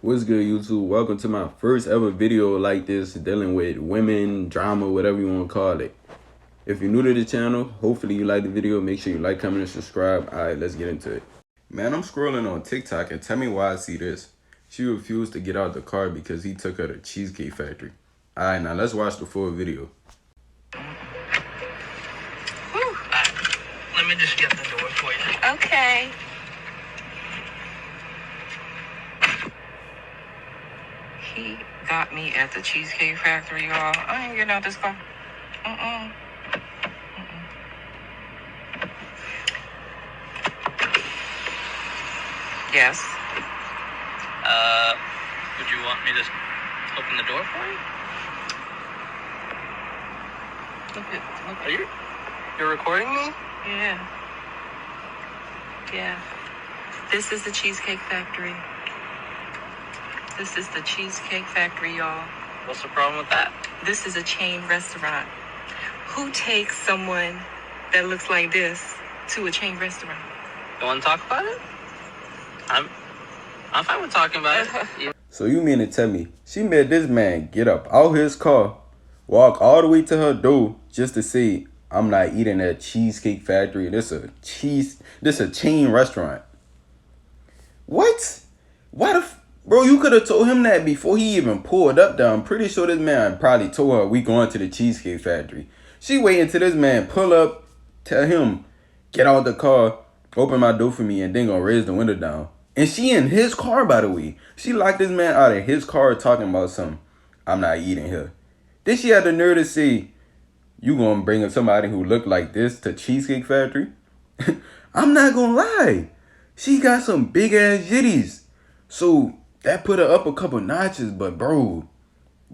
What's good, YouTube? Welcome to my first ever video like this dealing with women, drama, whatever you want to call it. If you're new to the channel, hopefully you like the video. Make sure you like, comment, and subscribe. Alright, let's get into it. Man, I'm scrolling on TikTok and tell me why I see this. She refused to get out the car because he took her to Cheesecake Factory. Alright, now let's watch the full video. Let me just get the door for you. Okay. He got me at the Cheesecake Factory, y'all. I ain't getting out this car. Yes. Would you want me to open the door for you? Look. You're recording me? Yeah. Yeah. This is the Cheesecake Factory. This is the Cheesecake Factory, y'all. What's the problem with that? This is a chain restaurant. Who takes someone that looks like this to a chain restaurant? You want to talk about it? I'm fine with talking about it. So you mean to tell me she made this man get up out his car, walk all the way to her door just to say, I'm not eating at Cheesecake Factory. This a chain restaurant. What? Bro, you could have told him that before he even pulled up there. I'm pretty sure this man probably told her we going to the Cheesecake Factory. She waiting till this man pull up, tell him, get out the car, open my door for me, and then gonna raise the window down. And she in his car, by the way. She locked this man out of his car talking about something. I'm not eating here. Then she had the nerve to say, you gonna bring somebody who looked like this to Cheesecake Factory? I'm not gonna lie. She got some big ass jitties. So that put her up a couple notches, but bro,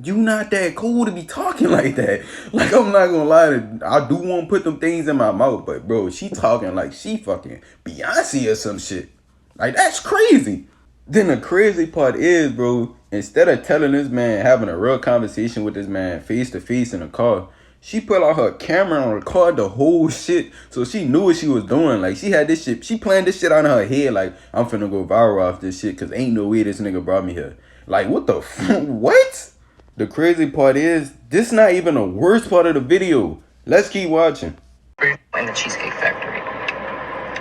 you not that cool to be talking like that. Like, I'm not gonna lie, I do want to put them things in my mouth, but bro, she talking like she fucking Beyonce or some shit. Like, that's crazy. Then the crazy part is, bro, instead of telling this man, having a real conversation with this man face to face in a car, she put out her camera and recorded the whole shit, so she knew what she was doing. Like, she had this shit, she planned this shit out in her head, like, I'm finna go viral off this shit, cause ain't no way this nigga brought me here. Like, what the what? The crazy part is, this not even the worst part of the video. Let's keep watching. In the Cheesecake Factory.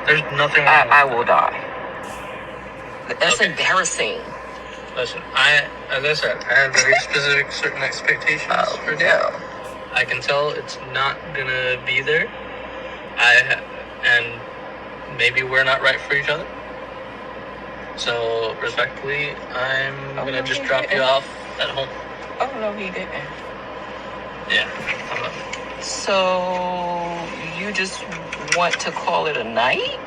There's nothing wrong. I will die. That's Okay. embarrassing. Listen, as I said, I have very specific certain expectations for you. Yeah. I can tell it's not gonna be there. And maybe we're not right for each other. So respectfully, I'm gonna just drop you off at home. Oh, no, he didn't. Yeah, I'm not. So you just want to call it a night?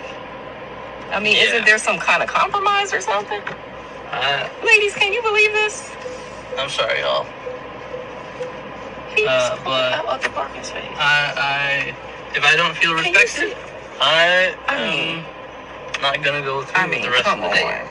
I mean, Yeah. Isn't there some kind of compromise or something? Ladies, can you believe this? I'm sorry, y'all. He just but out the parking space. If I don't feel Can you respected, see? I mean, am not gonna go through with the rest of the day.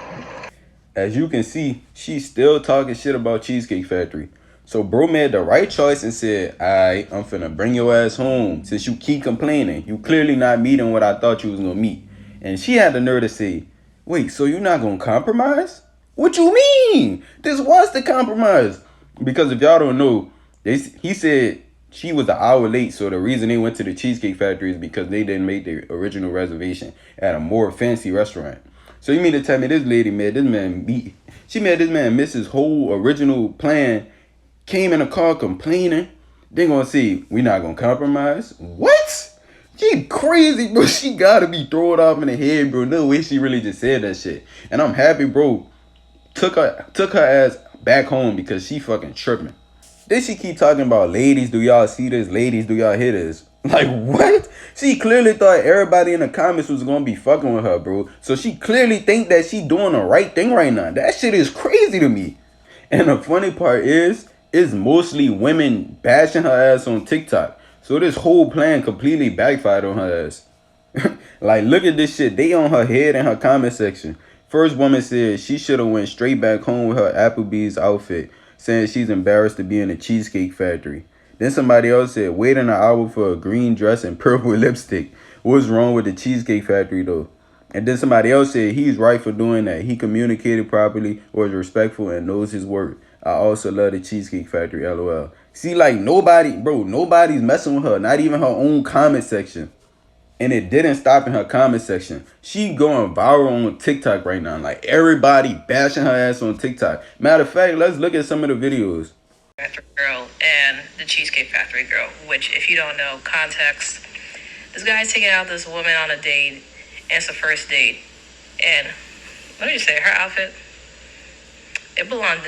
As you can see, she's still talking shit about Cheesecake Factory. So bro made the right choice and said, alright, I'm finna bring your ass home. Since you keep complaining, you clearly not meeting what I thought you was gonna meet. And she had the nerve to say, wait, so you're not gonna compromise? What you mean? This was the compromise. Because if y'all don't know, he said she was an hour late, so the reason they went to the Cheesecake Factory is because they didn't make the original reservation at a more fancy restaurant. So you mean to tell me this lady made this man miss his whole original plan, came in a car complaining, then gonna say, we not gonna compromise? What? She crazy, bro. She gotta be thrown off in the head, bro. No way she really just said that shit. And I'm happy, bro, took her ass back home because she fucking tripping. Then she keep talking about, ladies, do y'all see this? Ladies, do y'all hear this? Like, what? She clearly thought everybody in the comments was gonna be fucking with her, bro. So she clearly think that she doing the right thing right now. That shit is crazy to me. And the funny part is, it's mostly women bashing her ass on TikTok. So this whole plan completely backfired on her ass. Like, look at this shit. They on her head in her comment section. First woman said she should have went straight back home with her Applebee's outfit, saying she's embarrassed to be in the Cheesecake Factory. Then somebody else said, wait an hour for a green dress and purple lipstick. What's wrong with the Cheesecake Factory though? And then somebody else said he's right for doing that. He communicated properly, was respectful, and knows his worth. I also love the Cheesecake Factory, LOL. See, like, nobody's messing with her. Not even her own comment section. And it didn't stop in her comment section. She going viral on TikTok right now. Like, everybody bashing her ass on TikTok. Matter of fact, let's look at some of the videos. Girl and the Cheesecake Factory girl, which, if you don't know context, this guy's taking out this woman on a date, and it's the first date. And let me just say, her outfit, it belonged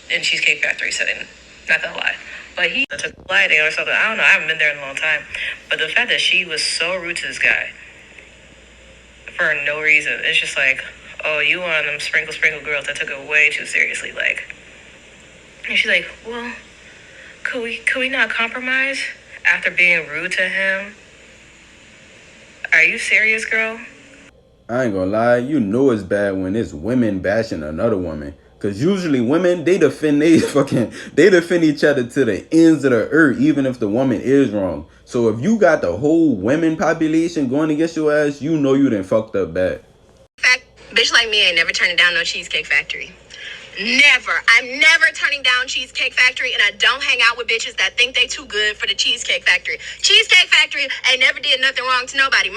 in Cheesecake Factory setting. Not gonna lie. But he took lighting or something. I don't know. I haven't been there in a long time. But the fact that she was so rude to this guy for no reason, it's just like, oh, you one of them sprinkle girls that took it way too seriously. Like, and she's like, well, could we not compromise after being rude to him? Are you serious, girl? I ain't gonna lie, you know it's bad when it's women bashing another woman. Cause usually women, they defend each other to the ends of the earth, even if the woman is wrong. So if you got the whole women population going against your ass, you know you done fucked up bad. Fact, bitch like me ain't never turning down no Cheesecake Factory. Never. I'm never turning down Cheesecake Factory, and I don't hang out with bitches that think they too good for the Cheesecake Factory. Cheesecake Factory ain't never did nothing wrong to nobody.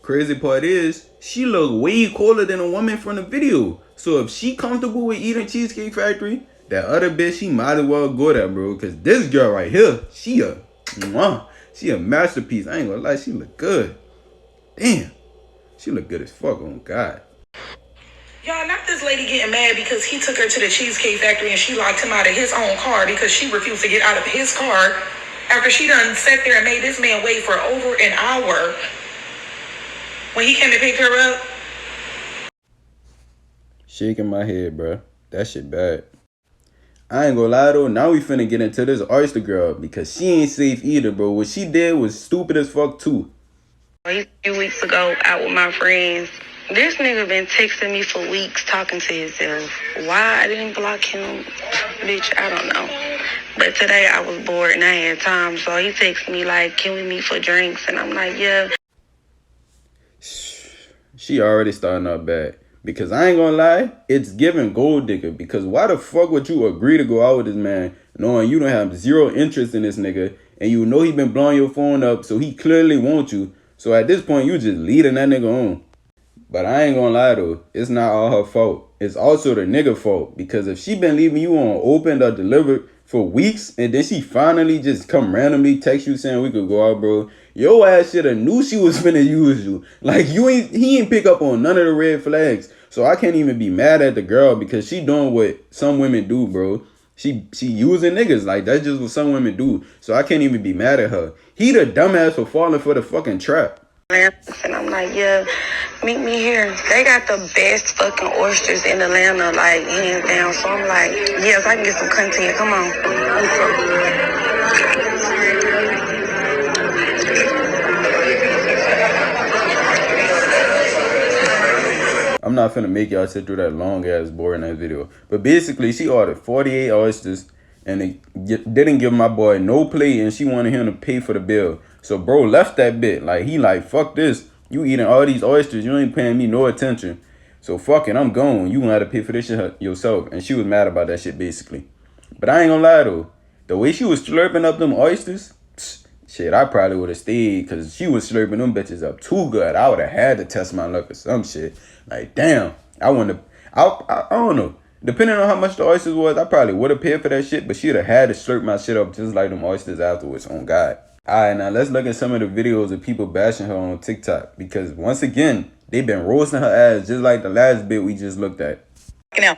Crazy part is, she look way cooler than a woman from the video. So if she comfortable with eating Cheesecake Factory, that other bitch, she might as well go there, bro. Cause this girl right here, she a masterpiece. I ain't gonna lie, she look good. Damn, she look good as fuck, oh God. Y'all, not this lady getting mad because he took her to the Cheesecake Factory and she locked him out of his own car because she refused to get out of his car after she done sat there and made this man wait for over an hour when he came to pick her up. Shaking my head, bro. That shit bad. I ain't gonna lie though, now we finna get into this Oyster girl because she ain't safe either, bro. What she did was stupid as fuck too. A few weeks ago, out with my friends, this nigga been texting me for weeks talking to himself. Why I didn't block him, bitch, I don't know. But today I was bored and I had time, so he texted me like, can we meet for drinks? And I'm like, yeah. She already starting out bad. Because I ain't gonna lie, it's giving gold digger. Because why the fuck would you agree to go out with this man knowing you don't have zero interest in this nigga and you know he been blowing your phone up, so he clearly wants you. So at this point, you just leading that nigga on. But I ain't gonna lie though, it's not all her fault. It's also the nigga fault. Because if she been leaving you on opened or delivered for weeks and then she finally just come randomly text you saying we could go out, bro, your ass shoulda knew she was finna use you. Like he ain't pick up on none of the red flags. So I can't even be mad at the girl because she doing what some women do, bro. She using niggas. Like that's just what some women do. So I can't even be mad at her. He the dumbass for falling for the fucking trap. And I'm like, yeah, meet me here. They got the best fucking oysters in Atlanta, like, hands down. So I'm like, yes, I can get some content. Come on. I'm not finna make y'all sit through that long ass boring ass video. But basically, she ordered 48 oysters and they didn't give my boy no plate and she wanted him to pay for the bill. So bro left that bit. Like he like, fuck this. You eating all these oysters. You ain't paying me no attention. So fuck it, I'm gone. You gonna have to pay for this shit yourself. And she was mad about that shit basically. But I ain't gonna lie though. The way she was slurping up them oysters, shit, I probably would have stayed because she was slurping them bitches up too good. I would have had to test my luck or some shit. Like, damn. I don't know. Depending on how much the oysters was, I probably would have paid for that shit, but she'd have had to slurp my shit up just like them oysters afterwards, on God. Alright, now let's look at some of the videos of people bashing her on TikTok. Because once again, they been roasting her ass just like the last bit we just looked at. Now,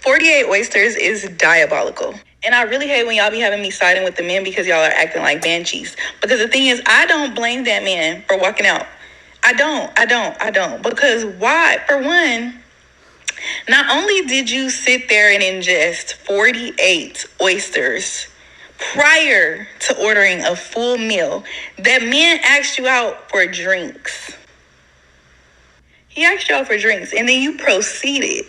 48 oysters is diabolical. And I really hate when y'all be having me siding with the men because y'all are acting like banshees. Because the thing is, I don't blame that man for walking out. I don't. Because why? For one, not only did you sit there and ingest 48 oysters prior to ordering a full meal, that man asked you out for drinks. He asked you out for drinks, and then you proceeded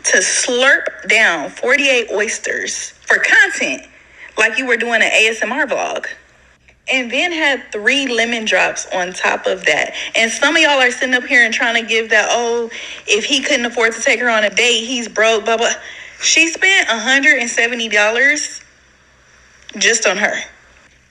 to slurp down 48 oysters for content like you were doing an ASMR vlog. and then had 3 lemon drops on top of that. And some of y'all are sitting up here and trying to give that, oh, if he couldn't afford to take her on a date, he's broke, blah, blah. She spent $170 just on her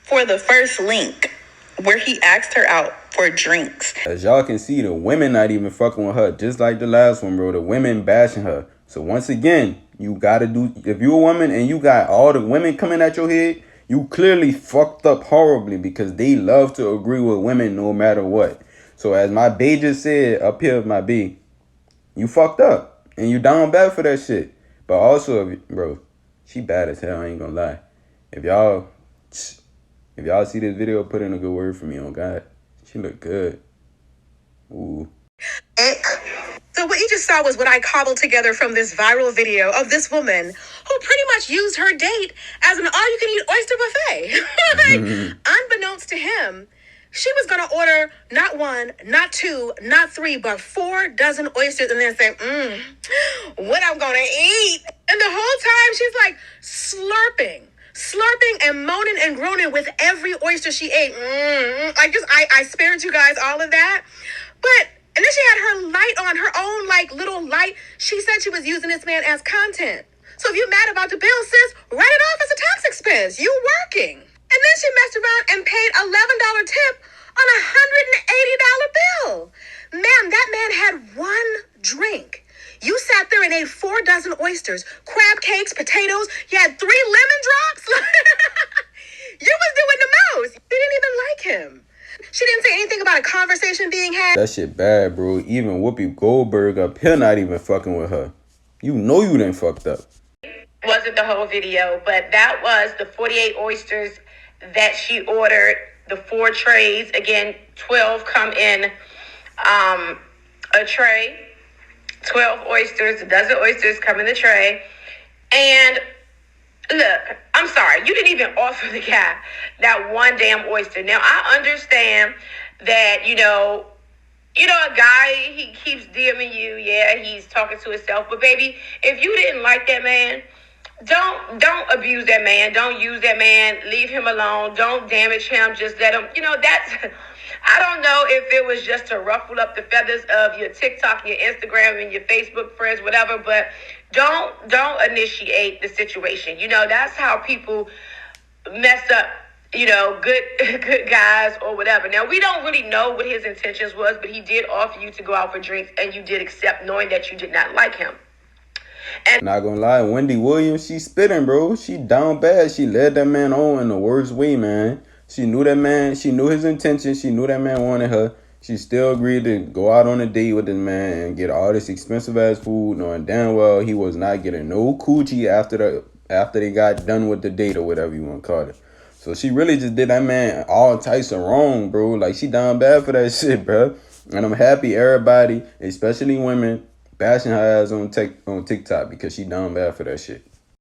for the first link where he asked her out for drinks. As y'all can see, the women not even fucking with her, just like the last one, bro. The women bashing her. So once again, you gotta do, if you a woman and you got all the women coming at your head, you clearly fucked up horribly, because they love to agree with women no matter what. So as my bae just said up here, my B, you fucked up and you down bad for that shit. But also, bro, she bad as hell, I ain't gonna lie. If y'all see this video, put in a good word for me, oh God. She look good. Ooh. So what you just saw was what I cobbled together from this viral video of this woman who pretty much used her date as an all-you-can-eat oyster buffet. Unbeknownst to him, she was going to order not 1, not 2, not 3, but 4 dozen oysters and then say, what I'm going to eat. And the whole time she's like slurping and moaning and groaning with every oyster she ate. I spared you guys all of that. And then she had her light on, her own like little light. She said she was using this man as content. So if you're mad about the bill, sis, write it off as a tax expense. You working. And then she messed around and paid $11 tip on a $180 bill. Ma'am, that man had 1 drink. You sat there and ate 4 dozen oysters, crab cakes, potatoes. You had 3 lemon drops. You was doing the most. You didn't even like him. She didn't say anything about a conversation being had. That shit bad, bro. Even Whoopi Goldberg up here not even fucking with her. You know you done fucked up. Wasn't the whole video, but that was the 48 oysters that she ordered, the 4 trays. Again, 12 come in a tray. 12 oysters, a dozen oysters come in the tray. And look, I'm sorry, you didn't even offer the guy that 1 damn oyster. Now, I understand that, a guy, he keeps DMing you. Yeah, he's talking to himself. But baby, if you didn't like that man, don't abuse that man. Don't use that man. Leave him alone. Don't damage him. Just let him, that's, I don't know if it was just to ruffle up the feathers of your TikTok, your Instagram, and your Facebook friends, whatever, but don't initiate the situation. That's how people mess up, good guys or whatever. Now, we don't really know what his intentions was, but he did offer you to go out for drinks, and you did accept, knowing that you did not like him. And not gonna lie, Wendy Williams, she spitting, bro. She down bad. She led that man on in the worst way, man. She knew that man. She knew his intentions. She knew that man wanted her. She still agreed to go out on a date with this man and get all this expensive ass food, knowing damn well he was not getting no coochie after they got done with the date or whatever you want to call it. So she really just did that man all types of wrong, bro. Like, she down bad for that shit, bro. And I'm happy everybody, especially women, bashing her ass on TikTok because she down bad for that shit.